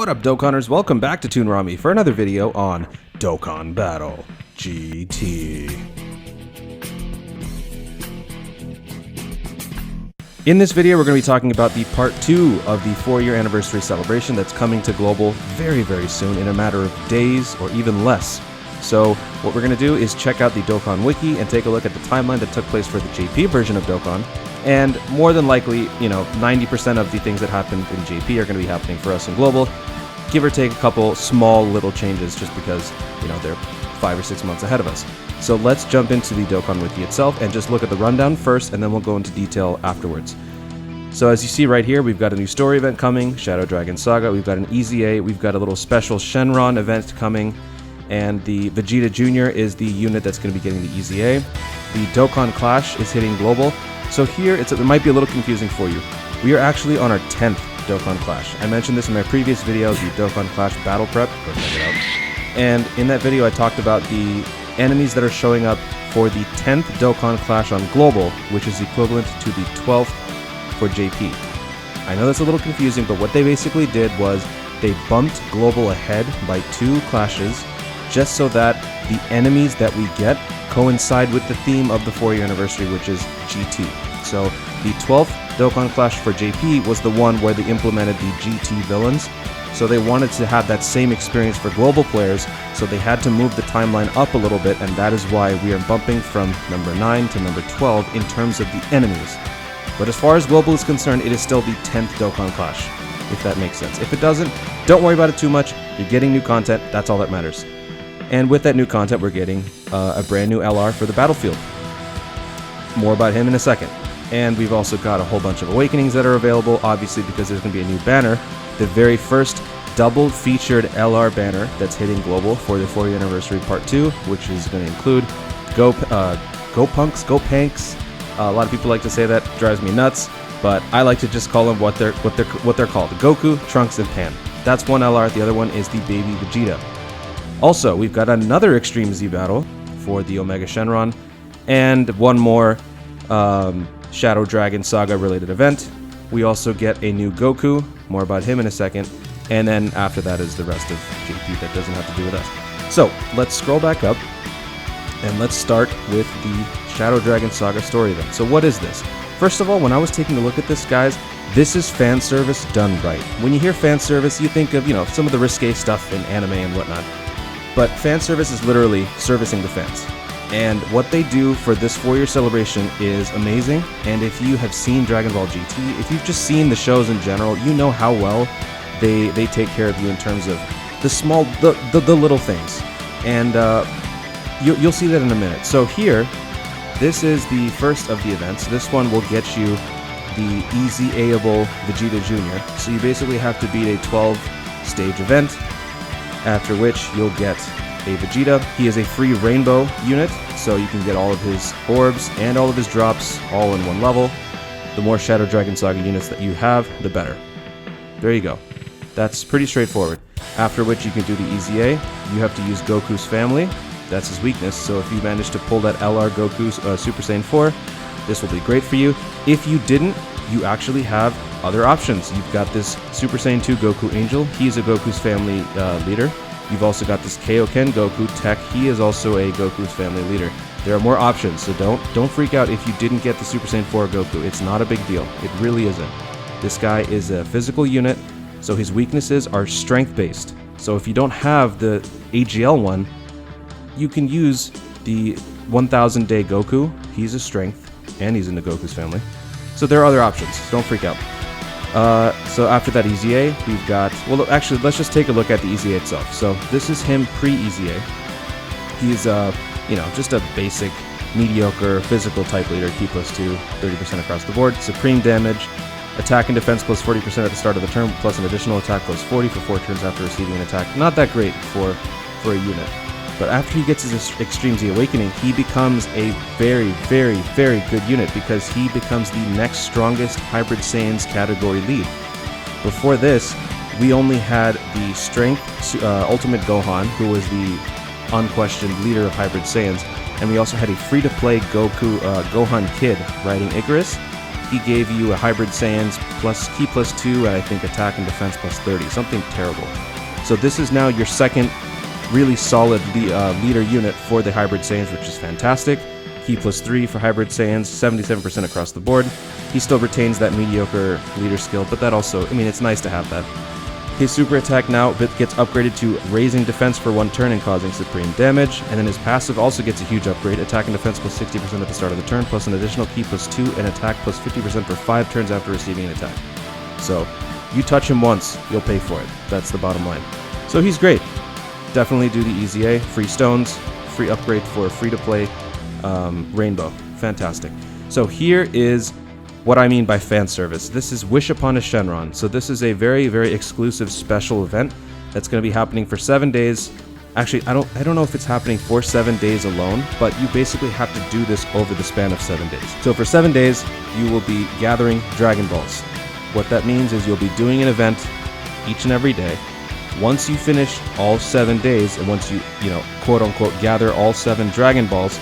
What up, Dokkaners? Welcome back to Toonrami for another video on Dokkan Battle GT. In this video, we're going to be talking about the part 2 of the 4-year anniversary celebration that's coming to global very, very soon in a matter of days or even less. So what we're going to do is check out the Dokkan Wiki and take a look at the timeline that took place for the JP version of Dokkan. And more than likely, 90% of the things that happened in JP are going to be happening for us in global. Give or take a couple small little changes just because, they're 5 or 6 months ahead of us. So let's jump into the Dokkan Wiki itself and just look at the rundown first, and then we'll go into detail afterwards. So as you see right here, we've got a new story event coming, Shadow Dragon Saga. We've got an EZA, we've got a little special Shenron event coming, and the Vegeta Jr. is the unit that's going to be getting the EZA. The Dokkan Clash is hitting global. So here, it might be a little confusing for you. We are actually on our 10th Dokkan Clash. I mentioned this in my previous video, the Dokkan Clash Battle Prep. Go check it out. And in that video, I talked about the enemies that are showing up for the 10th Dokkan Clash on global, which is equivalent to the 12th for JP. I know that's a little confusing, but what they basically did was they bumped global ahead by 2 clashes just so that the enemies that we get coincide with the theme of the 4-year anniversary, which is GT. So the 12th Dokkan Clash for JP was the one where they implemented the GT villains. So they wanted to have that same experience for global players, so they had to move the timeline up a little bit, and that is why we are bumping from number 9 to number 12 in terms of the enemies. But as far as global is concerned, it is still the 10th Dokkan Clash, if that makes sense. If it doesn't, don't worry about it too much. You're getting new content, that's all that matters. And with that new content, we're getting a brand new LR for the battlefield. More about him in a second. And we've also got a whole bunch of awakenings that are available, obviously because there's going to be a new banner. The very first double featured LR banner that's hitting global for the 4-year anniversary part 2, which is going to include Go Punks, Go Panks. A lot of people like to say that, drives me nuts, but I like to just call them what they're called: Goku, Trunks, and Pan. That's one LR. The other one is the baby Vegeta. Also, we've got another Extreme Z battle for the Omega Shenron, and one more Shadow Dragon Saga related event. We also get a new Goku, more about him in a second, and then after that is the rest of JP that doesn't have to do with us. So, let's scroll back up, and let's start with the Shadow Dragon Saga story event. So what is this? First of all, when I was taking a look at this, guys, this is fan service done right. When you hear fan service, you think of, some of the risque stuff in anime and whatnot. But fan service is literally servicing the fans. And what they do for this 4-year celebration is amazing. And if you have seen Dragon Ball GT, if you've just seen the shows in general, you know how well they take care of you in terms of the little things. And you'll see that in a minute. So here, this is the first of the events. This one will get you the EZA-able Vegeta Jr. So you basically have to beat a 12-stage event, after which you'll get a Vegeta. He is a free rainbow unit, so you can get all of his orbs and all of his drops all in one level. The more Shadow Dragon Saga units that you have, the better. There you go. That's pretty straightforward. After which you can do the EZA. You have to use Goku's family. That's his weakness, so if you manage to pull that LR Goku Super Saiyan 4, this will be great for you. If you didn't, you actually have other options. You've got this Super Saiyan 2 Goku Angel. He's a Goku's family leader. You've also got this Kaioken Goku Tech. He is also a Goku's family leader. There are more options, so don't freak out if you didn't get the Super Saiyan 4 Goku. It's not a big deal. It really isn't. This guy is a physical unit, so his weaknesses are strength-based. So if you don't have the AGL one, you can use the 1000 Day Goku. He's a strength, and he's in the Goku's family. So there are other options. Don't freak out. So after that EZA, we've got... Well, actually, let's just take a look at the EZA itself. So this is him pre-EZA. He's, just a basic, mediocre, physical type leader. Ki +2, 30% across the board. Supreme damage. Attack and defense plus 40% at the start of the turn, plus an additional attack plus 40 for 4 turns after receiving an attack. Not that great for a unit. But after he gets his Extreme Z Awakening, he becomes a very, very, very good unit because he becomes the next strongest Hybrid Saiyans category lead. Before this, we only had the Strength Ultimate Gohan, who was the unquestioned leader of Hybrid Saiyans, and we also had a free-to-play Gohan Kid riding Icarus. he gave you a Hybrid Saiyans plus Ki plus 2, and I think attack and defense plus 30, something terrible. So this is now your second really solid leader unit for the Hybrid Saiyans, which is fantastic. Ki plus 3 for Hybrid Saiyans, 77% across the board. He still retains that mediocre leader skill, but that also, I mean, it's nice to have that. His super attack now gets upgraded to raising defense for 1 turn and causing supreme damage, and then his passive also gets a huge upgrade, attack and defense plus 60% at the start of the turn, plus an additional Ki plus 2 and attack plus 50% for 5 turns after receiving an attack. So, you touch him once, you'll pay for it. That's the bottom line. So he's great. Definitely do the EZA, free stones, free upgrade for free-to-play Rainbow. Fantastic. So here is what I mean by fan service. This is Wish Upon a Shenron. So this is a very, very exclusive special event that's going to be happening for 7 days. Actually, I don't know if it's happening for 7 days alone, but you basically have to do this over the span of 7 days. So for 7 days, you will be gathering Dragon Balls. What that means is you'll be doing an event each and every day. Once you finish all 7 days, and once you quote unquote gather all 7 Dragon Balls,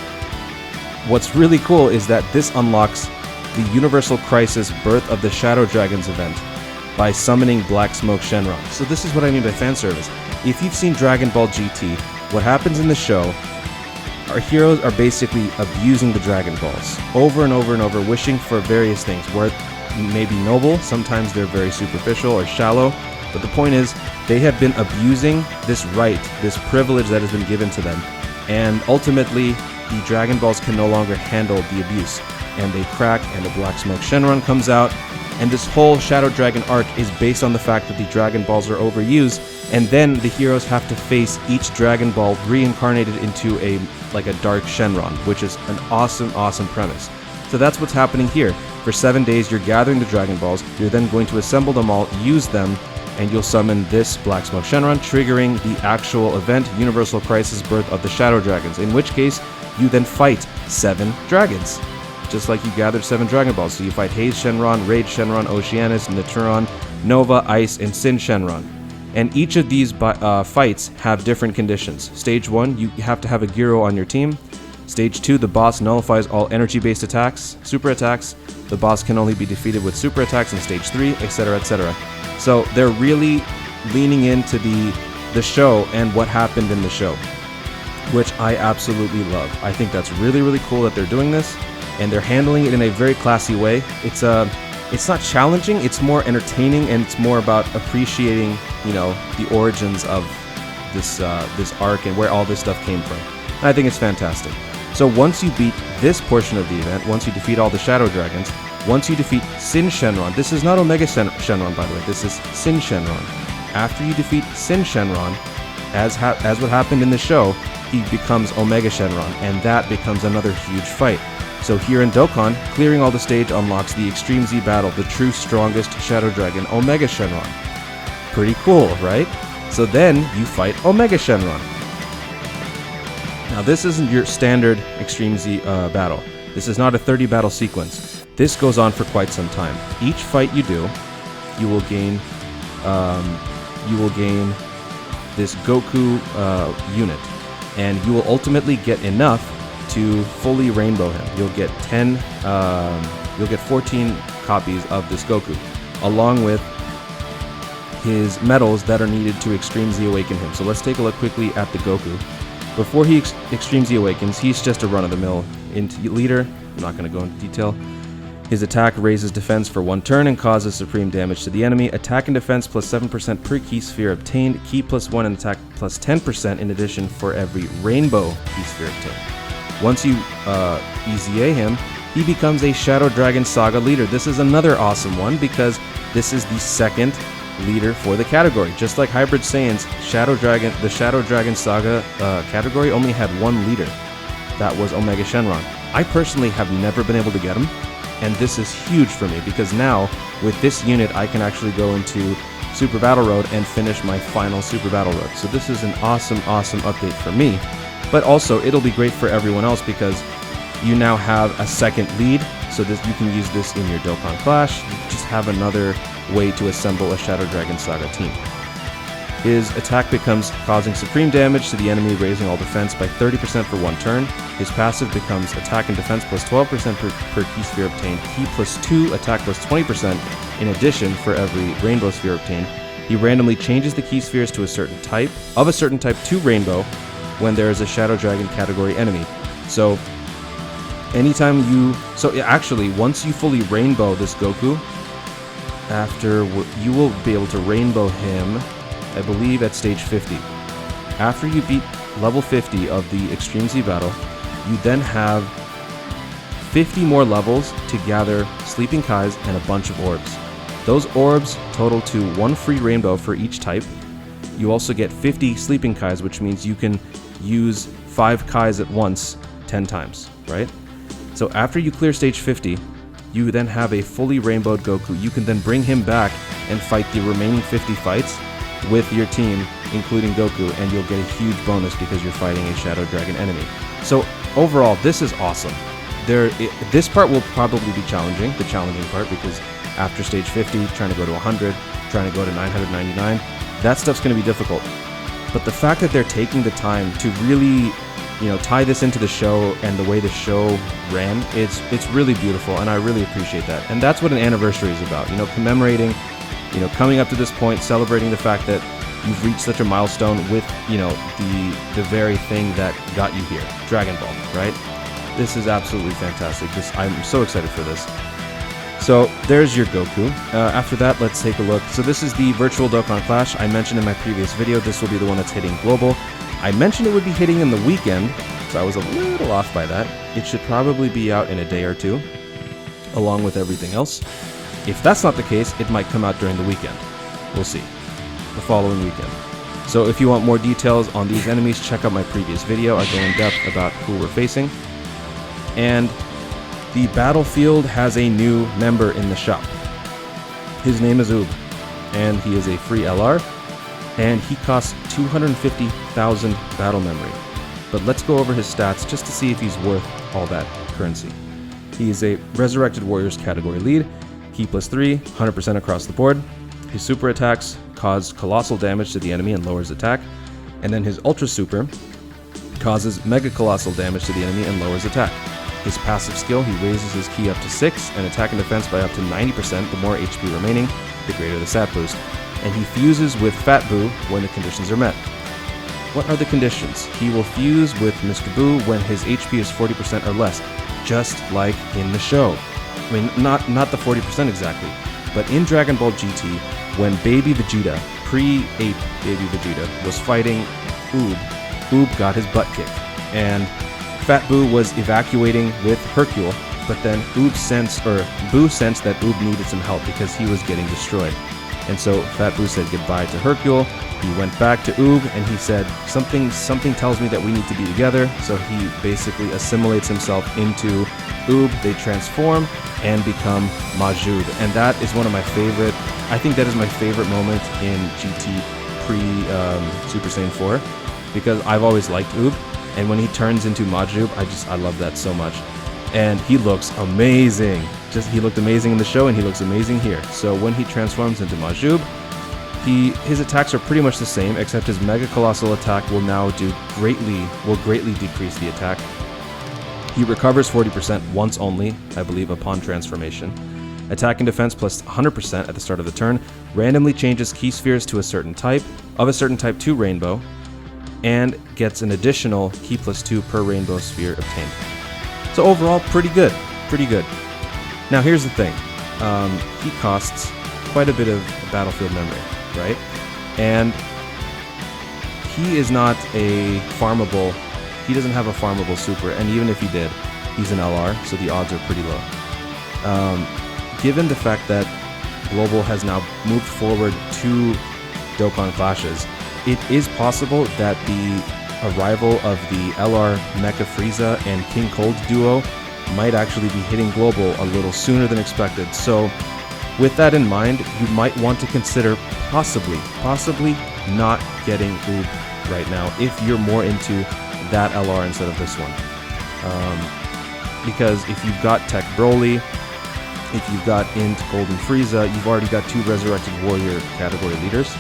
what's really cool is that this unlocks the Universal Crisis Birth of the Shadow Dragons event by summoning Black Smoke Shenron. So this is what I mean by fan service. If you've seen Dragon Ball GT, what happens in the show, our heroes are basically abusing the Dragon Balls over and over and over, wishing for various things, where may be noble, sometimes they're very superficial or shallow, but the point is, they have been abusing this right, this privilege that has been given to them, and ultimately, the Dragon Balls can no longer handle the abuse, and they crack, and the Black Smoke Shenron comes out, and this whole Shadow Dragon arc is based on the fact that the Dragon Balls are overused, and then the heroes have to face each Dragon Ball reincarnated into a dark Shenron, which is an awesome, awesome premise. So that's what's happening here. For 7 days, you're gathering the Dragon Balls, you're then going to assemble them all, use them, and you'll summon this Black Smoke Shenron, triggering the actual event, Universal Crisis Birth of the Shadow Dragons, in which case, you then fight 7 dragons, just like you gathered 7 Dragon Balls. So you fight Haze Shenron, Rage Shenron, Oceanus, Naturon, Nova, Ice, and Sin Shenron. And each of these fights have different conditions. Stage 1, you have to have a Gyro on your team. Stage 2, the boss nullifies all energy-based attacks, super attacks. The boss can only be defeated with super attacks in Stage 3, etc., etc. So they're really leaning into the show and what happened in the show, which I absolutely love. I think that's really, really cool that they're doing this, and they're handling it in a very classy way. It's not challenging, it's more entertaining, and it's more about appreciating, the origins of this arc and where all this stuff came from. And I think it's fantastic. So once you beat this portion of the event, once you defeat all the Shadow Dragons, once you defeat Sin Shenron, this is not Omega Shenron, by the way, this is Sin Shenron. After you defeat Sin Shenron, as what happened in the show, he becomes Omega Shenron, and that becomes another huge fight. So here in Dokkan, clearing all the stage unlocks the Extreme Z battle, the true strongest Shadow Dragon, Omega Shenron. Pretty cool, right? So then you fight Omega Shenron. Now this isn't your standard Extreme Z battle. This is not a 30 battle sequence. This goes on for quite some time. Each fight you do, you will gain this Goku unit, and you will ultimately get enough to fully rainbow him. You'll get 14 copies of this Goku, along with his medals that are needed to Extreme Z awaken him. So let's take a look quickly at the Goku. Before he Extreme Z awakens, he's just a run-of-the-mill leader. I'm not going to go into detail. His attack raises defense for 1 turn and causes supreme damage to the enemy. Attack and defense plus 7% per Ki sphere obtained. Ki plus 1 and attack plus 10% in addition for every rainbow Ki sphere obtained. Once you EZA him, he becomes a Shadow Dragon Saga leader. This is another awesome one because this is the second leader for the category. Just like Hybrid Saiyans, the Shadow Dragon Saga category only had 1 leader. That was Omega Shenron. I personally have never been able to get him, and this is huge for me because now with this unit I can actually go into Super Battle Road and finish my final Super Battle Road. So this is an awesome, awesome update for me, but also it'll be great for everyone else because you now have a second lead, so you can use this in your Dokkan Clash. You just have another way to assemble a Shadow Dragon Saga team. His attack becomes causing supreme damage to the enemy, raising all defense by 30% for one turn. His passive becomes attack and defense plus 12% per key sphere obtained, key plus 2, attack plus 20% in addition for every rainbow sphere obtained. He randomly changes the key spheres to a certain type, to rainbow, when there is a Shadow Dragon category enemy. So, actually, once you fully rainbow this Goku, you will be able to rainbow him, I believe, at stage 50. After you beat level 50 of the Extreme Z battle, you then have 50 more levels to gather Sleeping Kais and a bunch of orbs. Those orbs total to 1 free rainbow for each type. You also get 50 Sleeping Kais, which means you can use 5 Kais at once 10 times, right? So after you clear stage 50, you then have a fully rainbowed Goku. You can then bring him back and fight the remaining 50 fights with your team, including Goku, and you'll get a huge bonus because you're fighting a Shadow Dragon enemy. So overall, this is awesome. This part will probably be challenging, the challenging part, because after stage 50, trying to go to 100, trying to go to 999, that stuff's going to be difficult. But the fact that they're taking the time to really, tie this into the show and the way the show ran, it's really beautiful, and I really appreciate that. And that's what an anniversary is about, commemorating, coming up to this point, celebrating the fact that you've reached such a milestone with, the very thing that got you here, Dragon Ball, right? This is absolutely fantastic. I'm so excited for this. So there's your Goku. After that, let's take a look. So this is the virtual Dokkan Clash. I mentioned in my previous video, this will be the one that's hitting global. I mentioned it would be hitting in the weekend, so I was a little off by that. It should probably be out in a day or two, along with everything else. If that's not the case, it might come out during the weekend. We'll see. The following weekend. So if you want more details on these enemies, check out my previous video. I go in depth about who we're facing. And the battlefield has a new member in the shop. His name is Uub, and he is a free LR, and he costs 250,000 battle memory. But let's go over his stats just to see if he's worth all that currency. He is a Resurrected Warriors category lead, key plus 3, 100% across the board. His super attacks cause colossal damage to the enemy and lowers attack, and then his ultra super causes mega colossal damage to the enemy and lowers attack. His passive skill, he raises his key up to 6 and attack and defense by up to 90%. The more HP remaining, the greater the stat boost. And he fuses with Fat Boo when the conditions are met. What are the conditions? He will fuse with Mr. Boo when his HP is 40% or less, just like in the show. I mean, not the 40% exactly, but in Dragon Ball GT, when Baby Vegeta, pre-ape Baby Vegeta, was fighting Uub got his butt kicked. And Fat Boo was evacuating with Hercule, but then Boo sensed that Uub needed some help because he was getting destroyed. And so Fat Boo said goodbye to Hercule. He went back to Uub and he said, something tells me that we need to be together. So he basically assimilates himself into Uub. They transform and become Majub. And that is one of my favorite, I think that is my favorite moment in GT pre-Super Saiyan 4, because I've always liked Uub. And when he turns into Majub, I love that so much. And he looks amazing. He looked amazing in the show, and he looks amazing here. So when he transforms into Majub, his attacks are pretty much the same, except his Mega Colossal attack will now greatly decrease the attack. He recovers 40% once only, I believe, upon transformation. Attack and defense plus 100% at the start of the turn. Randomly changes key spheres to a certain type, to rainbow, and gets an additional key plus 2 per rainbow sphere obtained. So overall, pretty good. Now here's the thing. He costs quite a bit of battlefield memory, right? And he is not a farmable, he doesn't have a farmable super, and even if he did, he's an LR, so the odds are pretty low. Given the fact that Global has now moved forward to Dokkan Clashes, it is possible that the arrival of the LR Mecha Frieza and King Cold duo might actually be hitting Global a little sooner than expected. So with that in mind, you might want to consider possibly not getting Uub right now if you're more into that LR instead of this one. Because if you've got Tech Broly, if you've got Int Golden Frieza, you've already got 2 Resurrected Warrior category leaders.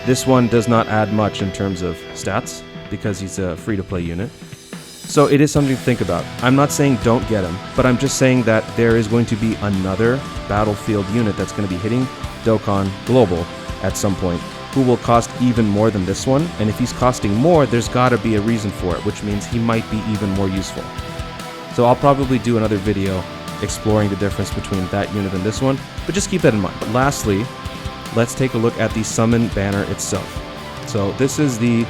This one does not add much in terms of stats because he's a free-to-play unit. So it is something to think about. I'm not saying don't get him, but I'm just saying that there is going to be another Battlefield unit that's going to be hitting Dokkan Global at some point, who will cost even more than this one, and if he's costing more, there's gotta be a reason for it, which means he might be even more useful. So I'll probably do another video exploring the difference between that unit and this one, but just keep that in mind. But lastly, let's take a look at the summon banner itself. So this is the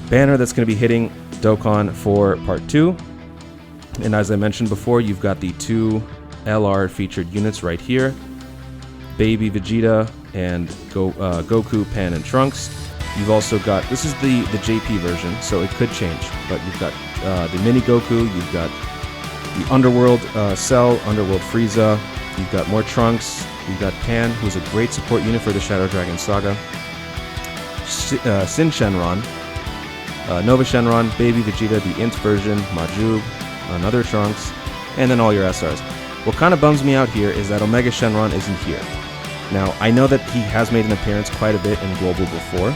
banner that's going to be hitting Dokkan for Part 2, and as I mentioned before, you've got the 2 LR featured units right here, Baby Vegeta and Goku, Pan, and Trunks. You've also got, this is the JP version, so it could change, but you've got the Mini Goku, you've got the Underworld Cell, Underworld Frieza, you've got more Trunks, you've got Pan, who's a great support unit for the Shadow Dragon Saga, Sin Shenron, Nova Shenron, Baby Vegeta, the Int version, Majub, another Trunks, and then all your SRs. What kind of bums me out here is that Omega Shenron isn't here. Now, I know that he has made an appearance quite a bit in Global before.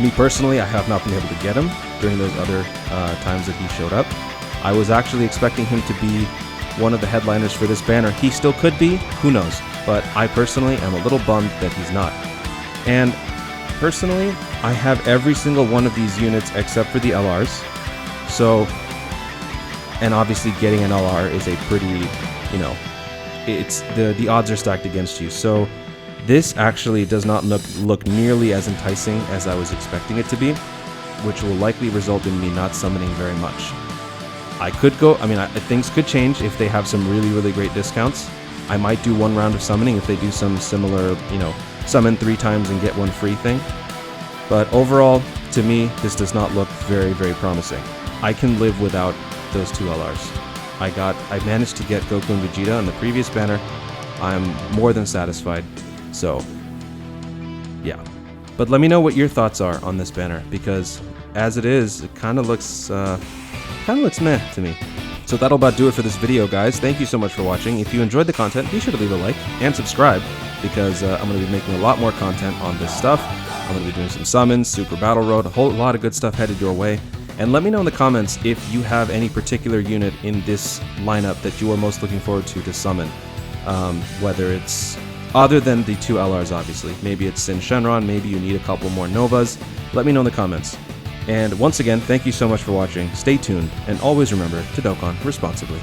Me personally, I have not been able to get him during those other times that he showed up. I was actually expecting him to be one of the headliners for this banner. He still could be, who knows, but I personally am a little bummed that he's not. And personally, I have every single one of these units except for the LRs. So, and obviously getting an LR is a pretty, you know, it's the odds are stacked against you. So this actually does not look nearly as enticing as I was expecting it to be, which will likely result in me not summoning very much. I could go, things could change if they have some really great discounts. I might do one round of summoning if they do some similar, you know, summon 3 times and get 1 free thing. But overall, to me, this does not look very promising. I can live without those 2 LRs. I managed to get Goku and Vegeta on the previous banner. I'm more than satisfied. So, yeah. But let me know what your thoughts are on this banner, because as it is, it kind of looks meh to me. So that'll about do it for this video, guys. Thank you so much for watching. If you enjoyed the content, be sure to leave a like and subscribe, because I'm going to be making a lot more content on this stuff. I'm going to be doing some summons, Super Battle Road, a whole lot of good stuff headed your way. And let me know in the comments if you have any particular unit in this lineup that you are most looking forward to summon. Whether it's other than the 2 LRs, obviously. Maybe it's Sin Shenron, maybe you need a couple more Novas. Let me know in the comments. And once again, thank you so much for watching. Stay tuned, and always remember to Dokkan responsibly.